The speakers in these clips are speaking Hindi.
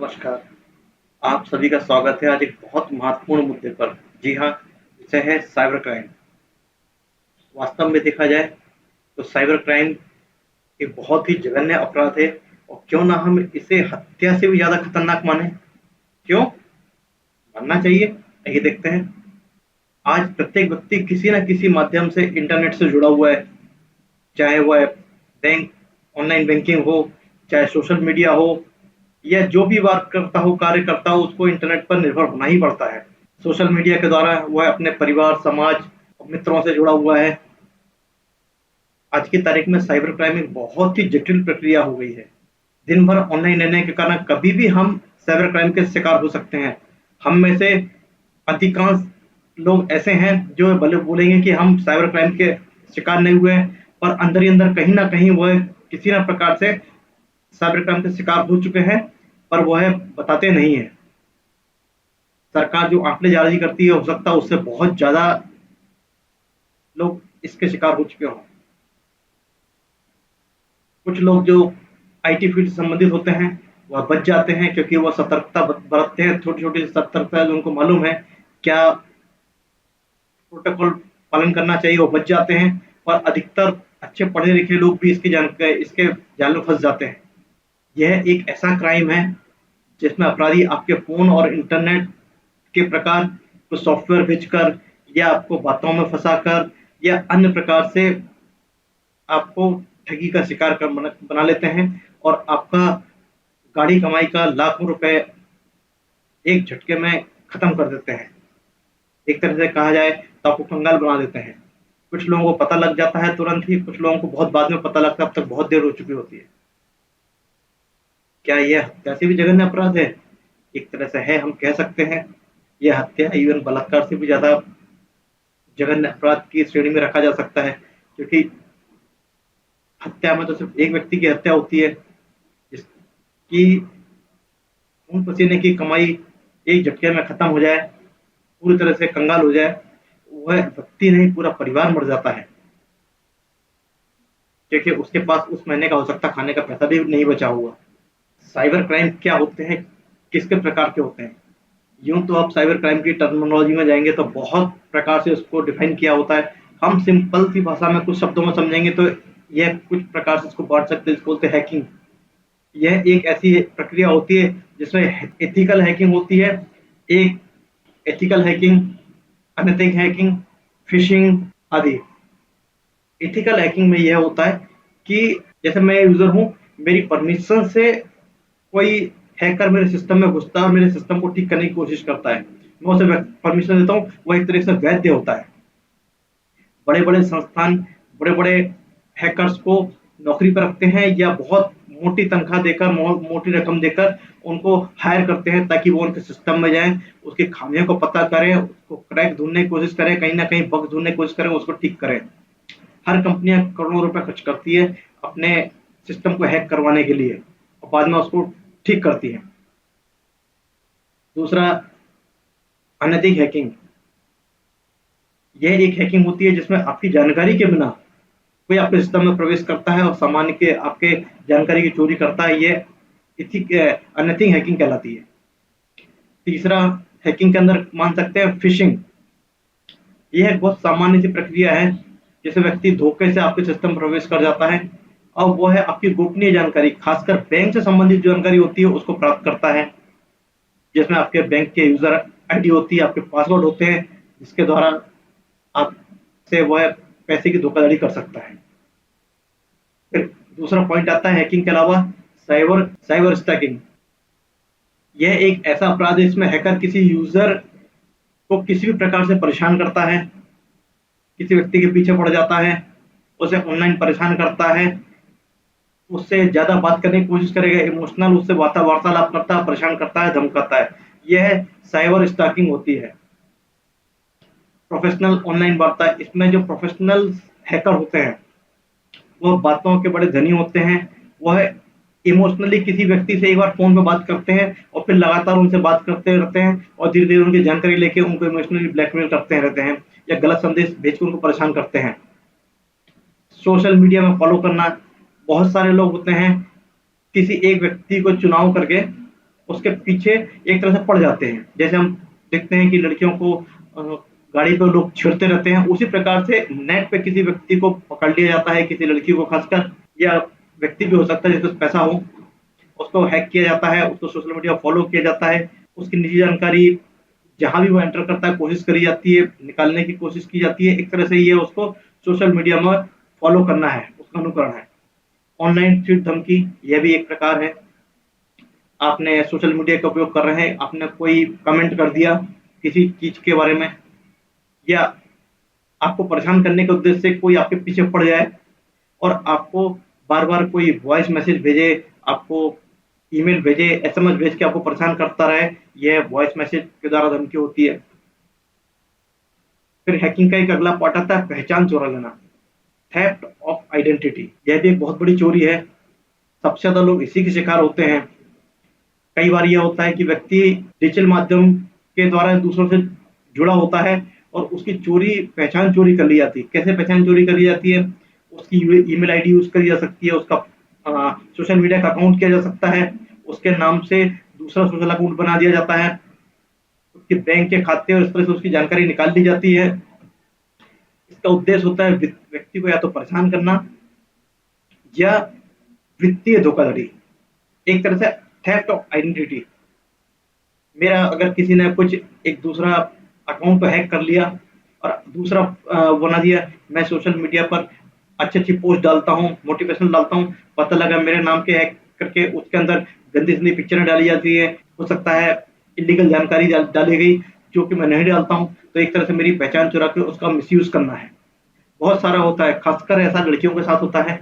नमस्कार। आप सभी का स्वागत है आज एक बहुत महत्वपूर्ण मुद्दे पर। जी हाँ, विषय है साइबर क्राइम। वास्तव में देखा जाए तो साइबर क्राइम एक बहुत ही जघन्य अपराध है और क्यों ना हम इसे हत्या से भी ज़्यादा खतरनाक मानें। क्यों? मानना चाहिए। आइए देखते हैं। आज प्रत्येक व्यक्ति किसी न किसी माध्यम से इंटरनेट से जुड़ा हुआ है, चाहे वह बैंक ऑनलाइन बैंकिंग हो, चाहे सोशल मीडिया हो या जो भी बात करता हो, कार्य करता हो, उसको इंटरनेट पर निर्भर होना ही पड़ता है। सोशल मीडिया के द्वारा वह अपने परिवार, समाज और मित्रों से जुड़ा हुआ है। आज की तारीख में साइबर क्राइम एक बहुत ही जटिल प्रक्रिया हो गई है। दिन भर ऑनलाइन रहने के कारण कभी भी हम साइबर क्राइम के शिकार हो सकते हैं। हम में से अधिकांश लोग ऐसे हैं जो भले बोलेंगे कि हम साइबर क्राइम के शिकार नहीं हुए हैं, पर अंदर ही अंदर कहीं न कहीं वह किसी न प्रकार से साइबर क्राइम के शिकार हो चुके हैं, पर वह बताते नहीं हैं। सरकार जो आंकड़े जारी करती है, हो सकता है उससे बहुत ज़्यादा लोग इसके शिकार हो चुके हों। कुछ लोग जो आईटी फील्ड से संबंधित होते हैं, वह बच जाते हैं क्योंकि वह सतर्कता बरतते हैं, छोटी-छोटी सतर्कता जो उनको मालूम है, क्या प्रोटोकॉल पालन करना चाहिए, वो बच जाते हैं। और अधिकतर अच्छे पढ़े-लिखे लोग भी इसके जाल में फँस जाते हैं। यह एक ऐसा क्राइम है, जिसमें अपराधी आपके फ़ोन और इंटरनेट के प्रकार को सॉफ्टवेयर बेचकर या आपको बातों में फँसाकर या अन्य प्रकार से आपको ठगी का शिकार कर बना लेते हैं और आपका गाढ़ी कमाई का लाखों रुपए एक झटके में खत्म कर देते हैं। एक तरह से कहा जाए तो आपको कंगाल बना देते हैं। कुछ लोगों को पता लग जाता है तुरंत ही, कुछ लोगों को बहुत बाद में पता लगता है, अब तक बहुत देर हो चुकी होती है। क्या यह हत्या से भी जघन्य अपराध है? एक तरह से है, हम कह सकते हैं। यह हत्या इवन बलात्कार से भी ज़्यादा जघन्य अपराध की श्रेणी में रखा जा सकता है, क्योंकि हत्या में तो सिर्फ एक व्यक्ति की हत्या होती है, जिसकी खून पसीने की कमाई एक झटके में खत्म हो जाए, पूरी तरह से कंगाल हो जाए, वह व्यक्ति नहीं पूरा परिवार मर जाता है, क्योंकि उसके पास उस महीने का हो सकता खाने का पैसा भी नहीं बचा हुआ। साइबर क्राइम क्या होते हैं, किसके प्रकार के होते हैं? यूं तो आप साइबर क्राइम की टर्मिनोलॉजी में जाएंगे तो बहुत प्रकार से उसको डिफाइन किया होता है। हम सिंपल सी भाषा में कुछ शब्दों में समझेंगे तो यह कुछ प्रकार से इसको बांट सकते हैं, इसको बोलते हैं हैकिंग। यह एक ऐसी प्रक्रिया होती है जिसमें एथिकल हैकिंग होती है, एक एथिकल हैकिंग, अनैतिक हैकिंग, फिशिंग आदि। एथिकल हैकिंग में यह होता है कि जैसे मैं यूजर हूँ, मेरी परमिशन से कोई हैकर मेरे सिस्टम में घुसता है और मेरे सिस्टम को ठीक करने की कोशिश करता है। मैं उसे परमिशन देता हूँ, वह एक तरह से वैध होता है। बड़े-बड़े संस्थान, बड़े-बड़े हैकर्स को नौकरी पर रखते हैं या बहुत मोटी तनख्वाह देकर, मोटी रकम देकर उनको हायर करते हैं ताकि वो उनके सिस्टम में जाएँ, उसकी खामियों को पता करें, उसको क्रैक ढूँढने की कोशिश करें, कहीं न कहीं बग ढूँढने की कोशिश करें, उसको ठीक करें। हर कंपनियाँ करोड़ों रुपए खर्च करती है अपने सिस्टम को हैक करवाने के लिए और बाद में उसको ठीक करती है। दूसरा, अनैतिक हैकिंग। यह एक हैकिंग होती है जिसमें आपकी जानकारी के बिना कोई आपके सिस्टम में प्रवेश करता है और सामान्य के आपके जानकारी की चोरी करता है। ये अनैतिक हैकिंग कहलाती है। तीसरा, हैकिंग के अंदर मान सकते हैं फिशिंग। यह एक बहुत सामान्य सी प्रक्रिया है, जिसे व्यक्ति धोखे से आपके सिस्टम में प्रवेश कर जाता है और वो है आपकी गोपनीय जानकारी, खासकर बैंक से संबंधित जानकारी होती है, उसको प्राप्त करता है, जिसमें आपके बैंक के यूजर आईडी होती है, आपके पासवर्ड होते हैं, जिसके द्वारा आपसे वह पैसे की धोखाधड़ी कर सकता है। फिर दूसरा पॉइंट आता है हैकिंग के अलावा साइबर साइबर स्टैकिंग। यह एक ऐसा अपराध है जिसमें हैकर किसी यूजर को किसी भी प्रकार से परेशान करता है, किसी व्यक्ति के पीछे पड़ जाता है, उसे ऑनलाइन परेशान करता है, उससे ज़्यादा बात करने की कोशिश करेगा, इमोशनल उससे वार्तालाप करता है, परेशान करता है, धमकाता है। यह साइबर स्टॉकिंग होती है। प्रोफेशनल ऑनलाइन वार्ता, इसमें जो प्रोफेशनल हैकर होते हैं, वह बातों के बड़े धनी होते हैं। वह इमोशनली किसी व्यक्ति से एक बार फ़ोन पे बात करते हैं और फिर लगातार उनसे बात करते रहते हैं और धीरे-धीरे उनकी जानकारी लेके उनको इमोशनली ब्लैकमेल करते रहते हैं या गलत संदेश भेज के उनको परेशान करते हैं। सोशल मीडिया में फॉलो करना, बहुत सारे लोग होते हैं, किसी एक व्यक्ति को चुनाव करके उसके पीछे एक तरह से पड़ जाते हैं। जैसे हम देखते हैं कि लड़कियों को गाड़ी पे लोग छेड़ते रहते हैं, उसी प्रकार से नेट पे किसी व्यक्ति को पकड़ लिया जाता है, किसी लड़की को खासकर, या व्यक्ति भी हो सकता है जिसके पास पैसा हो, उसको हैक किया जाता है, उसको सोशल मीडिया फॉलो किया जाता है, उसकी निजी जानकारी जहाँ भी वो एंटर करता है कोशिश करी जाती है, निकालने की कोशिश की जाती है। एक तरह से ये उसको सोशल मीडिया में फॉलो करना है, उसका अनुकरण है। ऑनलाइन चीट धमकी, यह भी एक प्रकार है। आपने सोशल मीडिया का उपयोग कर रहे हैं, आपने कोई कमेंट कर दिया किसी चीज के बारे में, या आपको परेशान करने के उद्देश्य से कोई आपके पीछे पड़ जाए और आपको बार बार कोई वॉइस मैसेज भेजे, आपको ईमेल भेजे, एसएमएस भेज के आपको परेशान करता रहे, यह वॉइस मैसेज के द्वारा धमकी होती है। फिर हैकिंग का एक अगला पार्ट आता है पहचान चुरा लेना, थेफ्ट ऑफ आइडेंटिटी। यह भी एक बहुत बड़ी चोरी है, सबसे ज्यादा लोग इसी के शिकार होते हैं। कई बार यह होता है कि व्यक्ति डिजिटल माध्यम के द्वारा दूसरों से जुड़ा होता है और उसकी पहचान चोरी कर ली जाती है। कैसे पहचान चोरी कर ली जाती है? उसकी ईमेल आईडी यूज करी जा सकती है, उसका सोशल मीडिया का अकाउंट किया जा सकता है, उसके नाम से दूसरा सोशल अकाउंट बना दिया जाता है, उसके बैंक के खाते और इस तरह से उसकी जानकारी निकाल ली जाती है। इसका उद्देश्य होता है व्यक्ति को या तो परेशान करना या वित्तीय धोखाधड़ी, एक तरह से थेफ्ट ऑफ आइडेंटिटी। मेरा अगर किसी ने कुछ एक दूसरा अकाउंट को हैक कर लिया और दूसरा बना दिया, मैं सोशल मीडिया पर अच्छी अच्छी पोस्ट डालता हूँ, मोटिवेशनल डालता हूँ, पता लगा मेरे नाम के हैक करके उसके अंदर गंदी गंदी पिक्चरें डाली जाती है, हो सकता है इलीगल जानकारी डाली गई जो कि मैं नहीं डालता हूँ, तो एक तरह से मेरी पहचान चुरा के उसका मिसयूज करना है। बहुत सारा होता है, खासकर ऐसा लड़कियों के साथ होता है,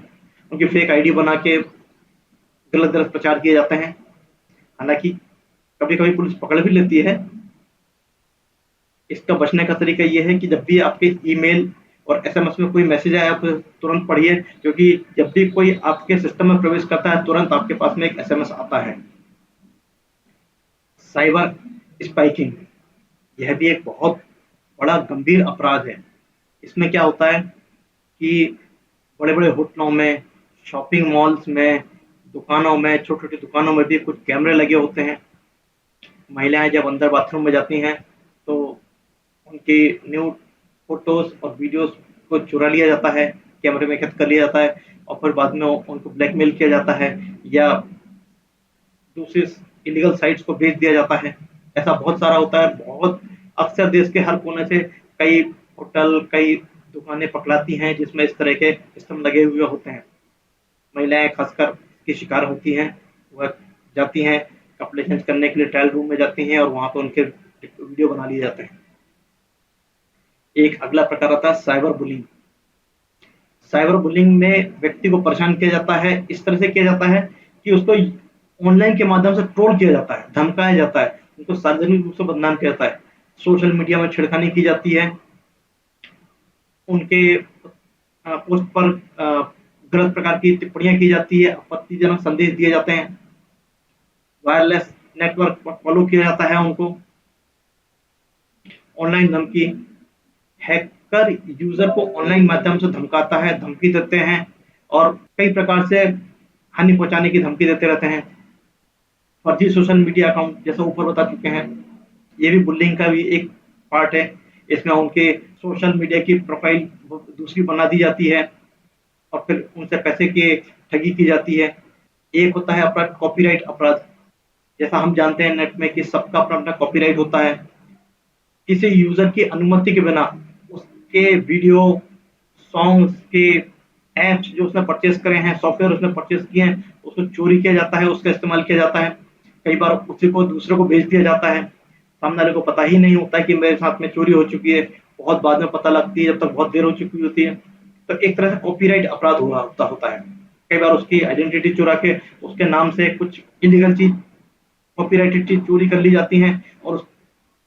उनकी फेक आईडी बना के गलत गलत प्रचार किए जाते हैं। हालांकि कभी कभी पुलिस पकड़ भी लेती है। इसका बचने का तरीका ये है कि जब भी आपके ईमेल और एसएमएस में कोई मैसेज आए, आप तुरंत पढ़िए, क्योंकि जब भी कोई आपके सिस्टम में प्रवेश करता है तुरंत आपके पास में एक एसएमएस आता है। साइबर स्पाइकिंग, यह भी एक बहुत बड़ा गंभीर अपराध है। इसमें क्या होता है कि बड़े बड़े होटलों में, शॉपिंग मॉल्स में, दुकानों में, छोटी छोटी दुकानों में भी कुछ कैमरे लगे होते हैं। महिलाएं जब अंदर बाथरूम में जाती हैं तो उनकी न्यूड फोटोज और वीडियोस को चुरा लिया जाता है, कैमरे में कैद कर लिया जाता है और फिर बाद में उनको ब्लैकमेल किया जाता है या दूसरी इलीगल साइट्स को भेज दिया जाता है। ऐसा बहुत सारा होता है। बहुत अक्सर देश के हर कोने से कई होटल, कई दुकानें पकड़ाती हैं जिसमें इस तरह के सिस्टम लगे हुए होते हैं। महिलाएं खासकर की शिकार होती हैं, वह जाती हैं कपड़े चेंज करने के लिए, ट्रायल रूम में जाती हैं और वहां पर उनके वीडियो बना लिए जाते हैं। एक अगला प्रकार आता है साइबर बुलिंग। साइबर बुलिंग में व्यक्ति को परेशान किया जाता है, इस तरह से किया जाता है कि उसको ऑनलाइन के माध्यम से ट्रोल किया जाता है, धमकाया जाता है, उनको सार्वजनिक रूप से बदनाम किया जाता है, सोशल मीडिया में छिड़खानी की जाती है, उनके पोस्ट पर गलत प्रकार की टिप्पणियां की जाती है, आपत्तिजनक संदेश दिए जाते हैं, वायरलेस नेटवर्क पर फॉलो किया जाता है उनको। ऑनलाइन धमकी, हैकर यूजर को ऑनलाइन माध्यम से धमकाता है, धमकी देते हैं और कई प्रकार से हानि पहुंचाने की धमकी देते रहते हैं। फर्जी सोशल मीडिया अकाउंट, जैसा ऊपर बता चुके हैं, ये भी बुलिंग का भी एक पार्ट है। इसमें उनके सोशल मीडिया की प्रोफाइल दूसरी बना दी जाती है और फिर उनसे पैसे की ठगी की जाती है। एक होता है अपराध कॉपीराइट अपराध। जैसा हम जानते हैं नेट में कि सबका अपना अपना कॉपीराइट होता है। किसी यूजर की अनुमति के बिना उसके वीडियो, सॉन्ग्स के एप्स जो उसने परचेज करे हैं, सॉफ्टवेयर उसने परचेज किए हैं, उसको चोरी किया जाता है, उसका इस्तेमाल किया जाता है। कई बार उसी को दूसरे को भेज दिया जाता है, सामने वाले को पता ही नहीं होता है कि मेरे साथ में चोरी हो चुकी है, बहुत बाद में पता लगती है, जब तक बहुत देर हो चुकी होती है। तो एक तरह से कॉपीराइट अपराध हुआ होता है। कई बार उसकी आइडेंटिटी चुरा के उसके नाम से कुछ इलीगल चीज, कॉपीराइटेड चीज चोरी कर ली जाती है और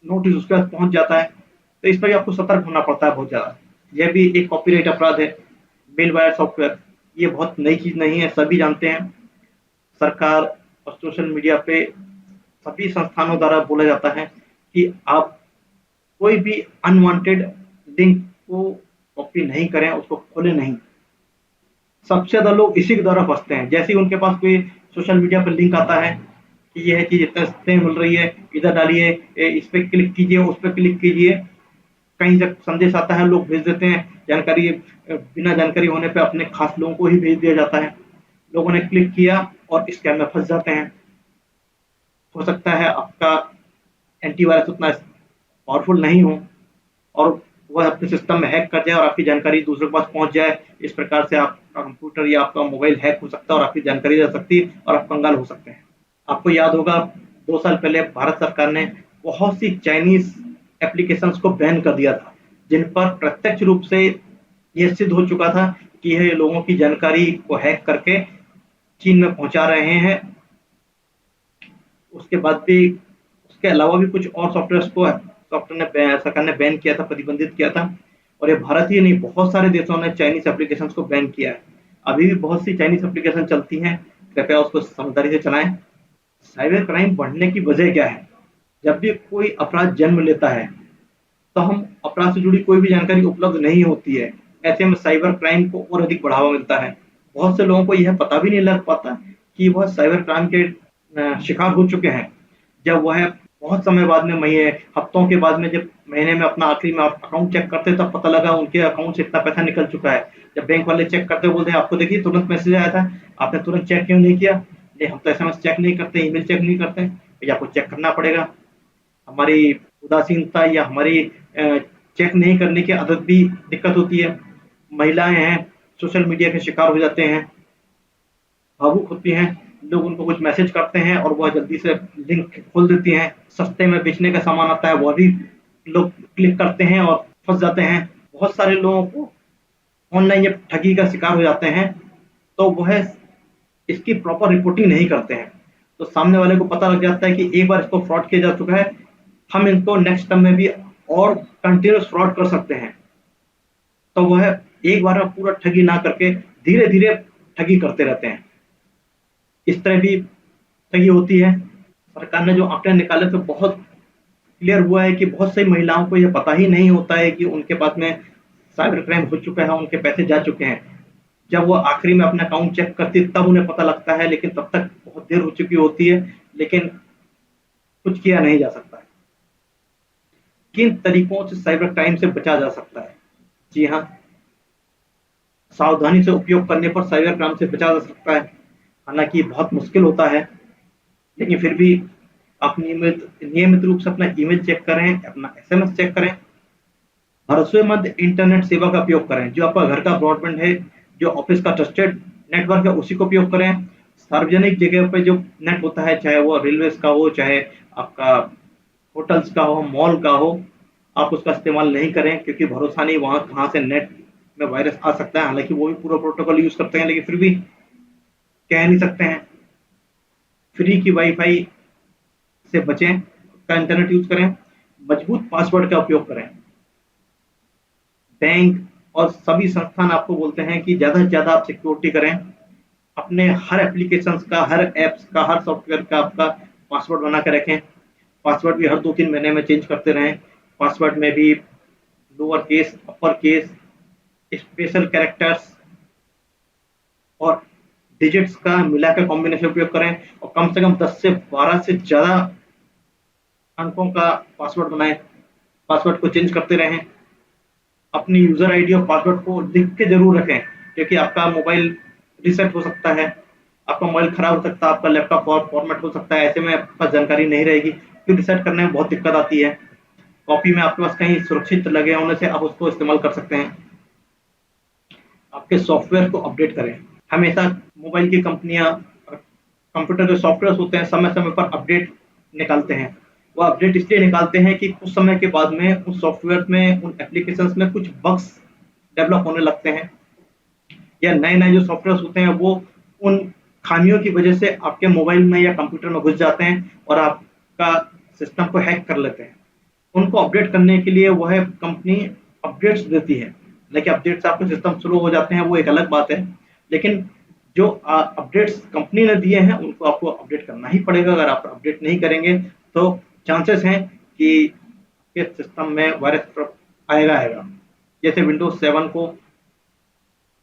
नोटिस उसके पास पहुंच जाता है। तो इस पर भी आपको सतर्क होना पड़ता है बहुत ज्यादा। यह भी एक कॉपीराइट अपराध है। मेलवायर सॉफ्टवेयर, ये बहुत नई चीज नहीं है, सभी जानते हैं। सरकार और सोशल मीडिया पे सभी संस्थानों द्वारा बोला जाता है कि आप कोई भी अनवांटेड लिंक को कॉपी नहीं करें, उसको खोलें नहीं। सबसे ज्यादा लोग इसी के द्वारा फंसते हैं। जैसे ही उनके पास कोई सोशल मीडिया पर लिंक आता है, कि यह चीज़ इतना सस्ते में मिल रही है, इधर डालिए, इस पे क्लिक कीजिए, उस पे क्लिक कीजिए। कहीं से संदेश आता है, लोग भेज देते हैं जानकारी, बिना जानकारी होने पे अपने खास लोगों को ही भेज दिया जाता है। लोगों ने क्लिक किया और स्कैम में फंस जाते हैं। हो सकता है आपका एंटीवायरस उतना पावरफुल नहीं हो और वह अपने सिस्टम में हैक कर जाए और आपकी जानकारी दूसरों के पास पहुंच जाए। इस प्रकार से आपका कंप्यूटर या आपका मोबाइल हैक हो सकता है और आपकी जानकारी जा सकती है और आप कंगाल हो सकते हैं। आपको याद होगा 2 साल पहले भारत सरकार ने बहुत सी चाइनीज एप्लीकेशंस को बैन कर दिया था, जिन पर प्रत्यक्ष रूप से यह सिद्ध हो चुका था कि यह लोगों की जानकारी को हैक करके चीन में पहुंचा रहे हैं। उसके बाद भी उसके अलावा भी कुछ और सॉफ्टवेयर को सॉफ्टवेयर ने सरकार ने बैन किया था, प्रतिबंधित किया था। और ये भारत ही नहीं, बहुत सारे देशों ने चाइनीज एप्लीकेशन को बैन किया है। अभी भी बहुत सी चाइनीज एप्लीकेशन चलती हैं, कृपया उसको समझदारी से चलाएं। साइबर क्राइम बढ़ने की वजह क्या है? जब भी कोई अपराध जन्म लेता है तो हम अपराध से जुड़ी कोई भी जानकारी उपलब्ध नहीं होती है। ऐसे में साइबर क्राइम को और अधिक बढ़ावा मिलता है। बहुत से लोगों को यह पता भी नहीं लग पाता कि वह साइबर क्राइम के शिकार हो चुके हैं। जब वह बहुत समय बाद में, महीने हफ्तों के बाद में, जब महीने में अपना आखिरी में अकाउंट चेक करते तब पता लगा उनके अकाउंट से इतना पैसा निकल चुका है। जब बैंक वाले चेक करते बोलते हैं आपको देखिए तुरंत मैसेज आया था, आपने तुरंत चेक क्यों नहीं किया? नहीं, हम तो एसएमएस चेक नहीं करते, ईमेल चेक नहीं करते। भैया आपको चेक करना पड़ेगा। हमारी उदासीनता या हमारी चेक नहीं करने की आदत भी दिक्कत होती है। महिलाएं हैं, सोशल मीडिया के शिकार हो जाते हैं, भावुक होती हैं। लोग उनको कुछ मैसेज करते हैं और वह जल्दी से लिंक खोल देती हैं। सस्ते में बेचने का सामान आता है, वह भी लोग क्लिक करते हैं और फंस जाते हैं। बहुत सारे लोगों को ऑनलाइन जब ठगी का शिकार हो जाते हैं तो वह इसकी प्रॉपर रिपोर्टिंग नहीं करते हैं। तो सामने वाले को पता लग जाता है कि एक बार इसको फ्रॉड किया जा चुका है, हम इनको नेक्स्ट टाइम में भी और कंटिन्यूस फ्रॉड कर सकते हैं। तो वह एक बार में पूरा ठगी ना करके धीरे धीरे ठगी करते रहते हैं। इस तरह भी ठगी होती है। सरकार ने जो आंकड़े निकाले तो बहुत क्लियर हुआ है कि बहुत सी महिलाओं को यह पता ही नहीं होता है कि उनके पास में साइबर क्राइम हो चुका है, उनके पैसे जा चुके हैं। जब वो आखिरी में अपना अकाउंट चेक करती है तब उन्हें पता लगता है, लेकिन तब तक बहुत देर हो चुकी होती है। लेकिन कुछ किया नहीं जा सकता है। किन तरीकों से साइबर क्राइम से बचा जा सकता है? जी हाँ, सावधानी से उपयोग करने पर साइबर क्राइम से बचा जा सकता है। हालांकि बहुत मुश्किल होता है, लेकिन फिर भी आप नियमित नियमित रूप से अपना ईमेल चेक करें, अपना एसएमएस चेक करें। भरोसेमंद इंटरनेट सेवा का उपयोग करें। जो आपका घर का ब्रॉडबैंड है, जो ऑफिस का ट्रस्टेड नेटवर्क है, उसी को उपयोग करें। सार्वजनिक जगह पे जो नेट होता है, चाहे वो रेलवेज का हो, चाहे आपका होटल्स का हो, मॉल का हो, आप उसका इस्तेमाल नहीं करें, क्योंकि भरोसा नहीं वहाँ कहाँ से नेट में वायरस आ सकता है। हालांकि वो भी पूरा प्रोटोकॉल यूज करते हैं, लेकिन फिर भी कह नहीं सकते हैं। फ्री की वाईफाई से बचें, का इंटरनेट यूज करें। मजबूत पासवर्ड का उपयोग करें। बैंक और सभी संस्थान आपको बोलते हैं कि ज़्यादा से ज़्यादा आप सिक्योरिटी करें। अपने हर एप्लीकेशंस का, हर ऐप्स का, हर सॉफ्टवेयर का आपका पासवर्ड बना के रखें। पासवर्ड भी हर 2-3 महीने में चेंज करते रहें। पासवर्ड में भी lower case, upper case, special characters और डिजिट्स का मिलाकर कॉम्बिनेशन उपयोग करें और कम से कम 10 से 12 से ज़्यादा अंकों का पासवर्ड बनाएं। पासवर्ड को चेंज करते रहें। अपनी यूजर आईडी और पासवर्ड को लिख के जरूर रखें, क्योंकि आपका मोबाइल रिसेट हो सकता है, आपका मोबाइल खराब हो सकता है, आपका लैपटॉप फॉर्मेट हो सकता है। ऐसे में आपके पास जानकारी नहीं रहेगी, फिर रिसेट करने में बहुत दिक्कत आती है। कॉपी में आपके पास कहीं सुरक्षित लगे होने से आप उसको इस्तेमाल कर सकते हैं। आपके सॉफ्टवेयर को अपडेट करें। हमेशा मोबाइल की कंपनियां, कंप्यूटर के सॉफ्टवेयर होते हैं, समय समय पर अपडेट निकालते हैं। वो अपडेट इसलिए निकालते हैं कि कुछ समय के बाद में उस सॉफ्टवेयर में, उन एप्लीकेशंस में कुछ बग्स डेवलप होने लगते हैं, या नए नए जो सॉफ्टवेयर होते हैं वो उन खामियों की वजह से आपके मोबाइल में या कंप्यूटर में घुस जाते हैं और आपका सिस्टम को हैक कर लेते हैं। उनको अपडेट करने के लिए वह कंपनी अपडेट्स देती है। लेकिन अपडेट से आपके सिस्टम स्लो हो जाते हैं, वो एक अलग बात है। लेकिन जो अपडेट्स कंपनी ने दिए हैं उनको आपको अपडेट करना ही पड़ेगा। अगर आप अपडेट नहीं करेंगे तो चांसेस हैं कि आपके सिस्टम में वायरस आएगा आएगा। जैसे विंडोज 7 को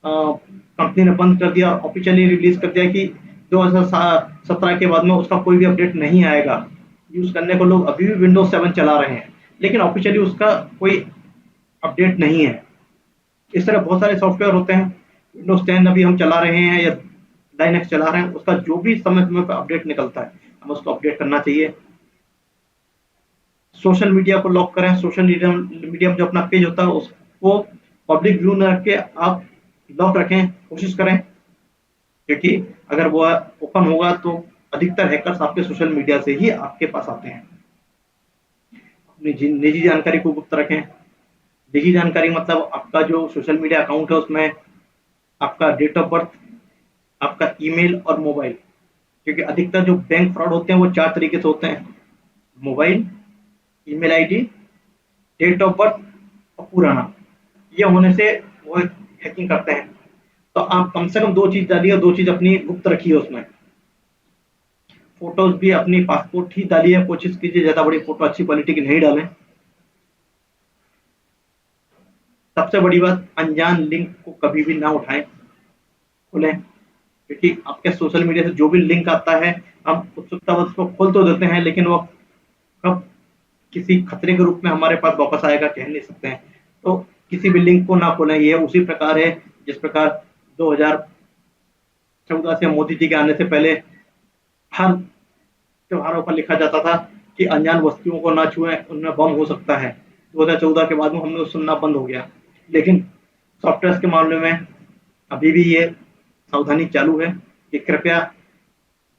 कंपनी ने बंद कर दिया, ऑफिशियली रिलीज कर दिया कि 2017 के बाद में उसका कोई भी अपडेट नहीं आएगा। यूज़ करने को लोग अभी भी विंडोज़ 7 चला रहे हैं, लेकिन ऑफ़िशियली उसका कोई अपडेट नहीं है। इस तरह बहुत सारे सॉफ्टवेयर होते हैं, विंडोज़ 10 अभी हम चला रहे हैं या लाइनक्स चला रहे हैं, उसका जो भी समय-समय पे अपडेट निकलता है, हमें उसको अपडेट करना चाहिए। सोशल मीडिया को लॉक करें, सोशल मीडिया मीडिया में जो अपना पेज होता है उसको पब्लिक व्यू में रख के आप लॉक रखें, कोशिश करें, क्योंकि अगर वो ओपन होगा तो अधिकतर हैकर्स आपके सोशल मीडिया से ही आपके पास आते हैं। अपनी निजी जानकारी को गुप्त रखें। निजी जानकारी मतलब आपका जो सोशल मीडिया अकाउंट है उसमें आपका डेट ऑफ बर्थ, आपका ईमेल और मोबाइल, क्योंकि अधिकतर जो बैंक फ्रॉड होते हैं वो 4 तरीके से होते हैं: mobile, email ID, date of birth और पूरा नाम। ये होने से वो हैकिंग करते हैं। तो आप कम से कम 2 चीज़ डालिए और 2 चीज़ अपनी गुप्त रखिए उसमें। फ़ोटोज़ भी अपनी पासपोर्ट ही डालिए, कोशिश कीजिए ज़्यादा बड़ी फ़ोटो अच्छी क्वालिटी की नहीं डालें। सबसे बड़ी बात, अनजान लिंक को कभी भी ना उठाएँ, खोलें, क्योंकि आपके सोशल मीडिया से जो भी लिंक आता है, हम उत्सुकतावश उसको खोल तो देते हैं, लेकिन वो कब किसी खतरे के रूप में हमारे पास वापस आएगा कह नहीं सकते हैं। तो किसी भी लिंक को ना खोलें। ये उसी प्रकार है जिस प्रकार 2014 से मोदी जी के आने से पहले हर त्योहारों पर लिखा जाता था कि अनजान वस्तुओं को ना छुएं, उनमें बम हो सकता है। 2014 के बाद में हमने सुनना बंद हो गया, लेकिन सॉफ्टवेयर के मामले में अभी भी ये सावधानी चालू है कि कृपया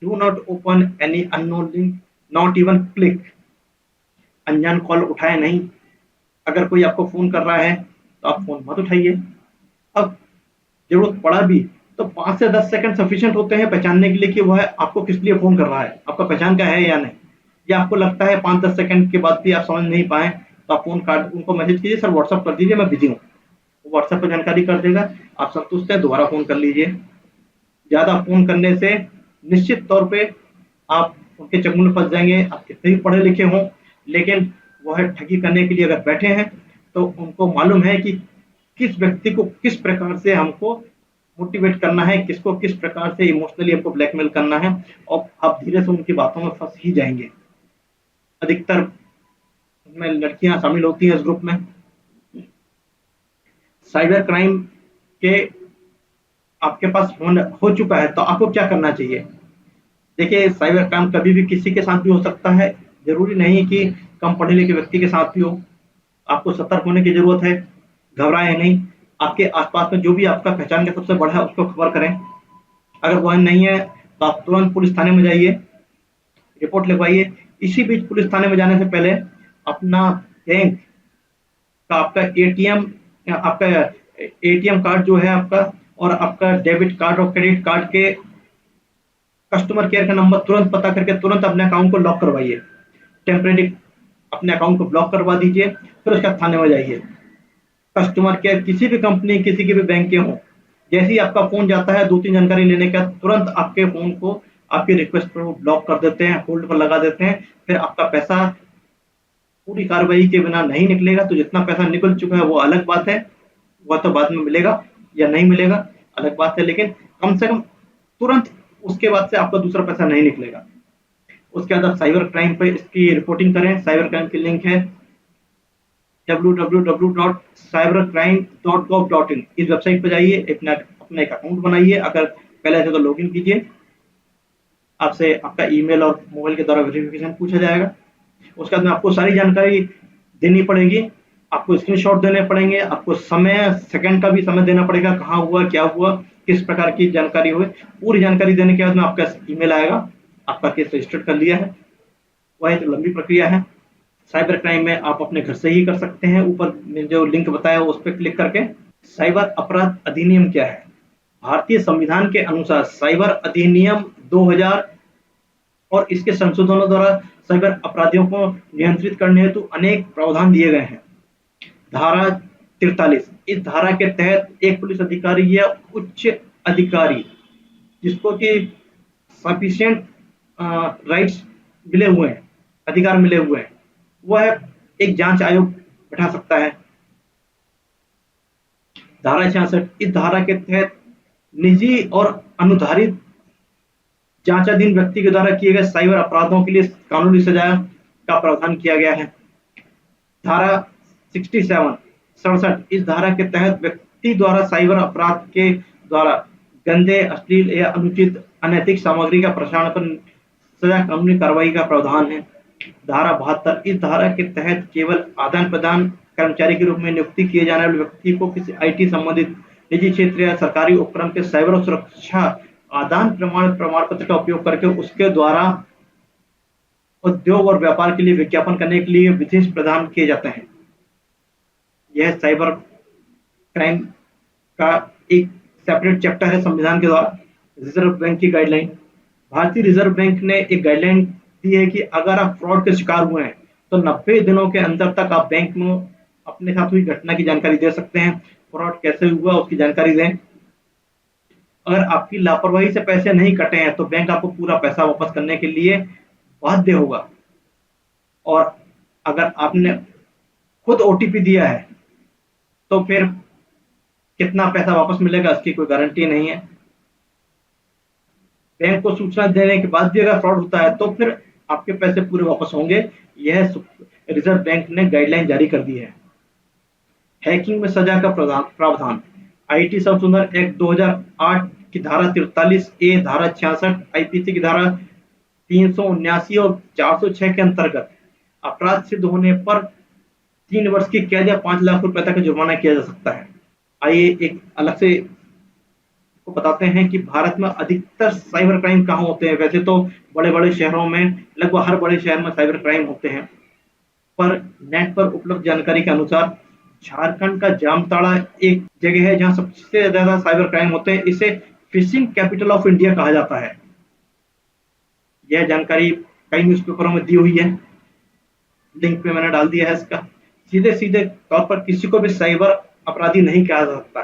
do not open any unknown link, not even click. अनजान कॉल उठाए नहीं। अगर कोई आपको फ़ोन कर रहा है तो आप फ़ोन मत उठाइए। अब ज़रूरत पड़ा भी तो 5 से 10 सेकंड सफिशिएंट होते हैं पहचानने के लिए कि वह आपको किस लिए फ़ोन कर रहा है, आपका पहचान का है या नहीं। या आपको लगता है 5-10 सेकंड के बाद भी आप समझ नहीं पाए तो आप फ़ोन काट उनको मैसेज कीजिए, सर व्हाट्सएप कर दीजिए, मैं बिज़ी हूँ। वो व्हाट्सएप पे जानकारी कर देगा, आप संतुष्ट हैं, दोबारा फ़ोन कर लीजिए। ज़्यादा फ़ोन करने से निश्चित तौर पे आप उनके चंगुल में फँस जाएँगे। आप कितने भी पढ़े लिखे हों, लेकिन वह ठगी करने के लिए अगर बैठे हैं, तो उनको मालूम है कि किस व्यक्ति को किस प्रकार से हमको मोटिवेट करना है, किसको किस प्रकार से इमोशनली हमको ब्लैकमेल करना है, और आप धीरे से उनकी बातों में फँस ही जाएँगे। अधिकतर उसमें लड़कियाँ शामिल होती हैं इस ग्रुप में। साइबर क्राइम के आपके पास हो चुका है तो आपको क्या करना चाहिए? देखिए, साइबर क्राइम कभी भी किसी के साथ भी हो सकता है, ज़रूरी नहीं कि कम पढ़े लिखे व्यक्ति के साथ भी हो। आपको सतर्क होने की ज़रूरत है, घबराएँ नहीं। आपके आस-पास में जो भी आपका पहचान का सबसे बड़ा है उसको खबर करें। अगर वह नहीं है तो आप तुरंत पुलिस थाने में जाइए, रिपोर्ट लिखवाइए। इसी बीच पुलिस थाने में जाने से पहले अपना बैंक का आपका एटीएम या आपका एटीएम कार्ड जो है आपका, और आपका डेबिट कार्ड और क्रेडिट कार्ड के कस्टमर केयर का नंबर तुरंत पता करके तुरंत अपने अकाउंट को लॉक करवाइए। टेम्परेरी अपने अकाउंट को ब्लॉक करवा दीजिए, फिर उसके बाद थाने में जाइए। कस्टमर केयर किसी भी कंपनी, किसी के भी बैंक के हों, जैसे ही आपका फ़ोन जाता है 2-3 जानकारी लेने के बाद तुरंत आपके फ़ोन को आपकी रिक्वेस्ट पर वो ब्लॉक कर देते हैं, होल्ड पर लगा देते हैं। फिर आपका पैसा पूरी कार्रवाई के बिना नहीं निकलेगा। तो जितना पैसा निकल चुका है वो अलग बात है, वह तो बाद में मिलेगा या नहीं मिलेगा अलग बात है, लेकिन कम से कम तुरंत उसके बाद से आपका दूसरा पैसा नहीं निकलेगा। उसके बाद आप साइबर क्राइम पे इसकी रिपोर्टिंग करें। साइबर क्राइम की लिंक है www.cybercrime.gov.in। इस वेबसाइट पे जाइए, अपना एक अकाउंट बनाइए, अगर पहले से तो लॉगिन कीजिए। आपसे आपका ईमेल और मोबाइल के द्वारा वेरिफिकेशन पूछा जाएगा। उसके बाद में आपको सारी जानकारी देनी पड़ेगी, आपको स्क्रीनशॉट देने पड़ेंगे, आपको समय सेकंड का भी समय देना पड़ेगा, कहाँ हुआ, क्या हुआ, किस प्रकार की जानकारी हुई। पूरी जानकारी देने के बाद में आपका ईमेल आएगा, आपका केस रजिस्टर्ड कर लिया है। वह एक लंबी प्रक्रिया है। साइबर क्राइम में आप अपने घर से ही कर सकते हैं। ऊपर में जो लिंक बताया उस पर क्लिक करके। साइबर अपराध अधिनियम क्या है? भारतीय संविधान के अनुसार साइबर अधिनियम 2000 और इसके संशोधनों द्वारा साइबर अपराधियों को नियंत्रित करने हेतु अनेक प्रावधान दिए गए हैं। धारा 43, इस धारा के तहत एक पुलिस अधिकारी या उच्च अधिकारी जिसको कि सफिशिएंट राइट्स मिले हुए हैं, अधिकार मिले हुए हैं, वह एक जांच आयोग बैठा सकता है। धारा 66, इस धारा के तहत निजी और अनुधारित जांचाधीन व्यक्ति के द्वारा किए गए साइबर अपराधों के लिए कानूनी सजा का प्रावधान किया गया है। धारा 67 इस धारा के तहत व्यक्ति द्वारा साइबर अपराध के द्वारा गंदे, अश्लील या अनुचित अनैतिक सामग्री का प्रसारण पर सजा कानूनी कार्रवाई का प्रावधान है। धारा 72 इस धारा के तहत केवल आदान प्रदान कर्मचारी के रूप में नियुक्ति किए जाने वाले व्यक्ति को किसी आईटी संबंधित निजी क्षेत्र या सरकारी उपक्रम के साइबर सुरक्षा आदान प्रमाण पत्र का उपयोग करके उसके द्वारा उद्योग और व्यापार के लिए विज्ञापन करने के लिए विशेष प्रदान किए जाते हैं। यह साइबर क्राइम का एक सेपरेट चैप्टर है संविधान के द्वारा। रिजर्व बैंक की गाइडलाइन, भारतीय रिजर्व बैंक ने एक गाइडलाइन दी है कि अगर आप फ्रॉड के शिकार हुए हैं तो 90 दिनों के अंदर तक आप बैंक में अपने साथ हुई घटना की जानकारी दे सकते हैं। फ्रॉड कैसे हुआ उसकी जानकारी दें। अगर आपकी लापरवाही से पैसे नहीं कटे हैं तो बैंक आपको पूरा पैसा वापस करने के लिए बाध्य होगा। और अगर आपने खुद ओटीपी दिया है तो फिर कितना पैसा वापस मिलेगा इसकी कोई गारंटी नहीं है। बैंक को सूचना देने के बाद भी अगर फ्रॉड होता है तो फिर आपके पैसे पूरे वापस होंगे। यह रिजर्व बैंक ने गाइडलाइन जारी कर दी है। हैकिंग में सजा का प्रावधान, आईटी संशोधन एक्ट 2008 की धारा 43 ए, धारा 66 आईपीसी की धारा 379 और 406 के अंतर्गत अपराध सिद्ध होने पर 3 वर्ष की कैद या 5 लाख रुपए तक का जुर्माना किया जा सकता है। आइए एक अलग से को बताते हैं कि भारत में अधिकतर साइबर क्राइम कहाँ होते हैं। वैसे तो बड़े-बड़े शहरों में, लगभग हर बड़े शहर में साइबर क्राइम होते हैं, पर नेट पर उपलब्ध जानकारी के अनुसार झारखंड का जामताड़ा एक जगह है जहां सबसे ज्यादा साइबर क्राइम होते हैं। इसे फिशिंग कैपिटल ऑफ इंडिया कहा जाता है। यह जानकारी कई न्यूज़पेपरों में दी हुई है, लिंक पे मैंने डाल दिया है इसका। सीधे सीधे तौर पर किसी को भी साइबर अपराधी नहीं कहा जा सकता,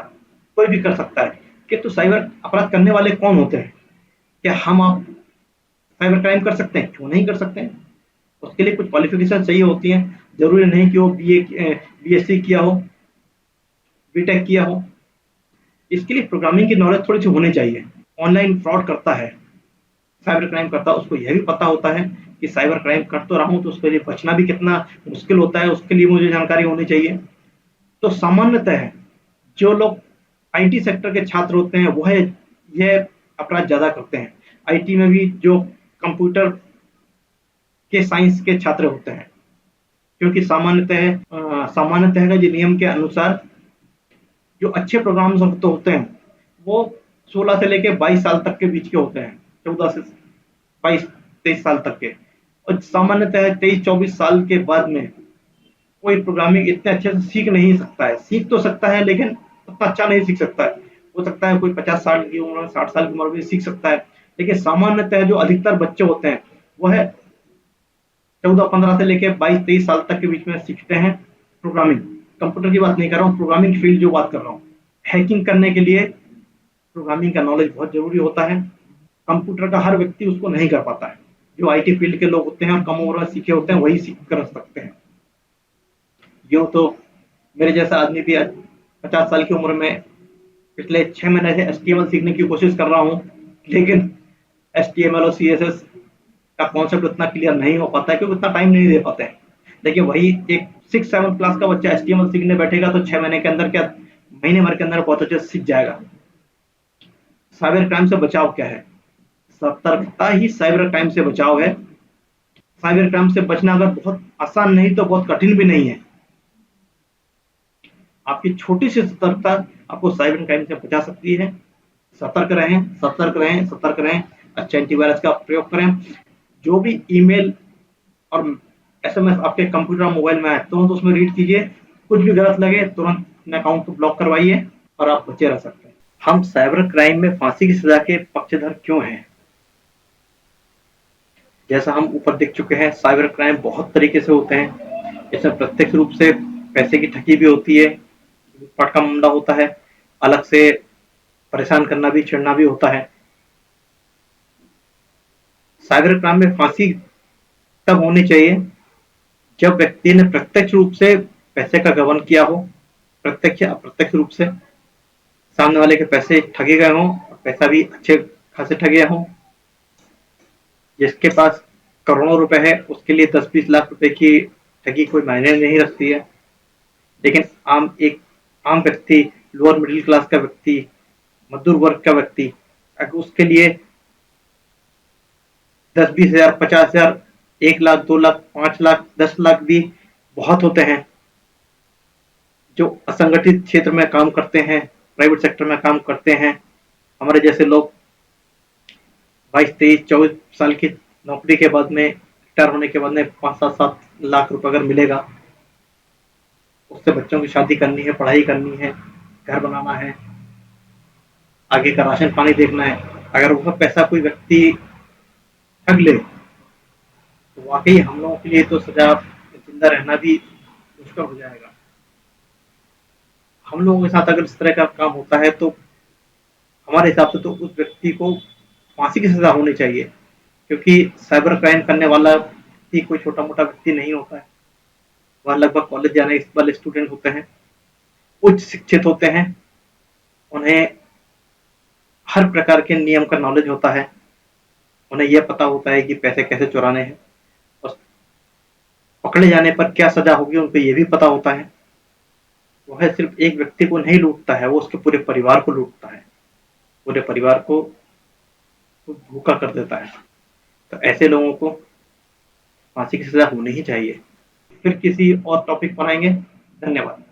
कोई भी कर सकता है। किंतु साइबर अपराध करने वाले कौन होते हैं? क्या हम आप साइबर क्राइम कर सकते हैं? क्यों नहीं कर सकते हैं? उसके लिए कुछ क्वालिफिकेशन चाहिए होती हैं। जरूरी नहीं कि वो बीएससी किया हो, बीटेक किया हो। इसके लिए प्रोग्रामिंग की नॉलेज थोड़ी सी होनी चाहिए। ऑनलाइन फ्रॉड करता है, साइबर क्राइम करता है, उसको यह भी पता होता है कि साइबर क्राइम कर तो रहा हूँ तो उसके लिए बचना भी कितना मुश्किल होता है, उसके लिए मुझे जानकारी होनी चाहिए। तो सामान्यतः जो लोग आईटी सेक्टर के छात्र होते हैं वह यह अपराध ज़्यादा करते हैं। आईटी में भी जो कंप्यूटर के साइंस के छात्र होते हैं, क्योंकि सामान्यतः का जो नियम के अनुसार जो अच्छे प्रोग्राम्स होते हैं वो 16 से लेकर 22 साल तक के बीच के होते हैं, 14 से 22-23 साल तक के। और सामान्यतः 23-24 साल के बाद में कोई प्रोग्रामिंग इतने अच्छे से सीख नहीं सकता है। सीख तो सकता है लेकिन उतना अच्छा नहीं सीख सकता है। हो सकता है कोई 50 साल की उम्र में, 60 साल की उम्र में सीख सकता है, लेकिन सामान्यतः जो अधिकतर बच्चे होते हैं वह 14-15 से लेकर 22-23 साल तक के बीच में सीखते हैं प्रोग्रामिंग। कंप्यूटर की बात नहीं कर रहा हूँ, प्रोग्रामिंग फील्ड जो बात कर रहा हूँ। हैकिंग करने के लिए प्रोग्रामिंग का नॉलेज बहुत जरूरी होता है। कंप्यूटर का हर व्यक्ति उसको नहीं कर पाता है। जो आईटी फील्ड के लोग होते हैं और कम उम्र में सीखे होते हैं वही सीख कर सकते हैं। यूँ तो मेरे जैसा आदमी भी आज 50 साल की उम्र में पिछले 6 महीने से HTML सीखने की कोशिश कर रहा हूँ, लेकिन HTML और CSS का कॉन्सेप्ट उतना क्लियर नहीं हो पाता है क्योंकि उतना टाइम नहीं दे पाते हैं। लेकिन वही एक 6-7 क्लास का बच्चा HTML सीखने बैठेगा तो 6 महीने के अंदर, क्या महीने भर के अंदर बहुत अच्छे से सीख जाएगा। साइबर क्राइम से बचाव क्या है? सतर्कता ही साइबर क्राइम से बचाव है। साइबर क्राइम से बचना अगर बहुत आसान नहीं तो बहुत कठिन भी नहीं है। आपकी छोटी सी सतर्कता आपको साइबर क्राइम से बचा सकती है। सतर्क रहें, सतर्क रहें, सतर्क रहें। अच्छा एंटीवायरस का प्रयोग करें। जो भी ईमेल और एसएमएस आपके कंप्यूटर मोबाइल में आए तुरंत उसमें रीड कीजिए। कुछ भी गलत लगे तुरंत अपने अकाउंट को ब्लॉक करवाइए और आप बचे रह सकते हैं। हम साइबर क्राइम में फांसी की सजा के पक्षधर क्यों हैं? जैसा हम ऊपर देख चुके हैं, साइबर क्राइम बहुत तरीके से होते हैं। इसमें प्रत्यक्ष रूप से पैसे की ठगी भी होती है, लूटपाट का मामला होता है, अलग से परेशान करना भी, छेड़ना भी होता है। साइबर क्राइम में फांसी तब होनी चाहिए जब व्यक्ति ने प्रत्यक्ष रूप से पैसे का गबन किया हो, प्रत्यक्ष या अप्रत्यक्ष रूप से सामने वाले के पैसे ठगे गए हों, पैसा भी अच्छे खासे ठगे हों, जिसके पास करोड़ों रुपए है उसके लिए 10-20 लाख रुपए की ठगी कोई मायने नहीं रखती है। लेकिन एक आम व्यक्ति, लोअर मिडिल क्लास का व्यक्ति, मजदूर वर्ग का व्यक्ति, अगर उसके लिए 10-20 हजार, 50 हजार, 1 लाख, 2 लाख, 5 लाख, 10 लाख भी बहुत होते हैं। जो असंगठित क्षेत्र में काम करते हैं, प्राइवेट सेक्टर में काम करते हैं, हमारे जैसे लोग 22, 23, 24 साल की नौकरी के बाद में, रिटायर होने के बाद में 5, 7, 7 लाख रुपए अगर मिलेगा, उससे बच्चों की शादी करनी है, पढ़ाई करनी है, घर बनाना है, आगे का राशन पानी देखना है। अगर वह पैसा कोई व्यक्ति ठग ले तो वाकई हम लोगों के लिए तो सजा, जिंदा रहना भी मुश्किल हो जाएगा। हम लोगों के साथ अगर इस तरह का काम होता है तो हमारे हिसाब से तो उस व्यक्ति को फांसी की सजा होनी चाहिए, क्योंकि साइबर क्राइम करने वाला व्यक्ति कोई छोटा मोटा व्यक्ति नहीं होता है। वह लगभग कॉलेज जाने वाले स्टूडेंट होते हैं, उच्च शिक्षित होते हैं, उन्हें हर प्रकार के नियम का नॉलेज होता है, उन्हें यह पता होता है कि पैसे कैसे चुराने हैं और पकड़े जाने पर क्या सजा होगी उनको ये भी पता होता है। वह सिर्फ एक व्यक्ति को नहीं लूटता है, वो उसके पूरे परिवार को लूटता है, पूरे परिवार को भूखा कर देता है। तो ऐसे लोगों को फांसी की सजा होनी ही चाहिए। फिर किसी और टॉपिक बनाएंगे। धन्यवाद।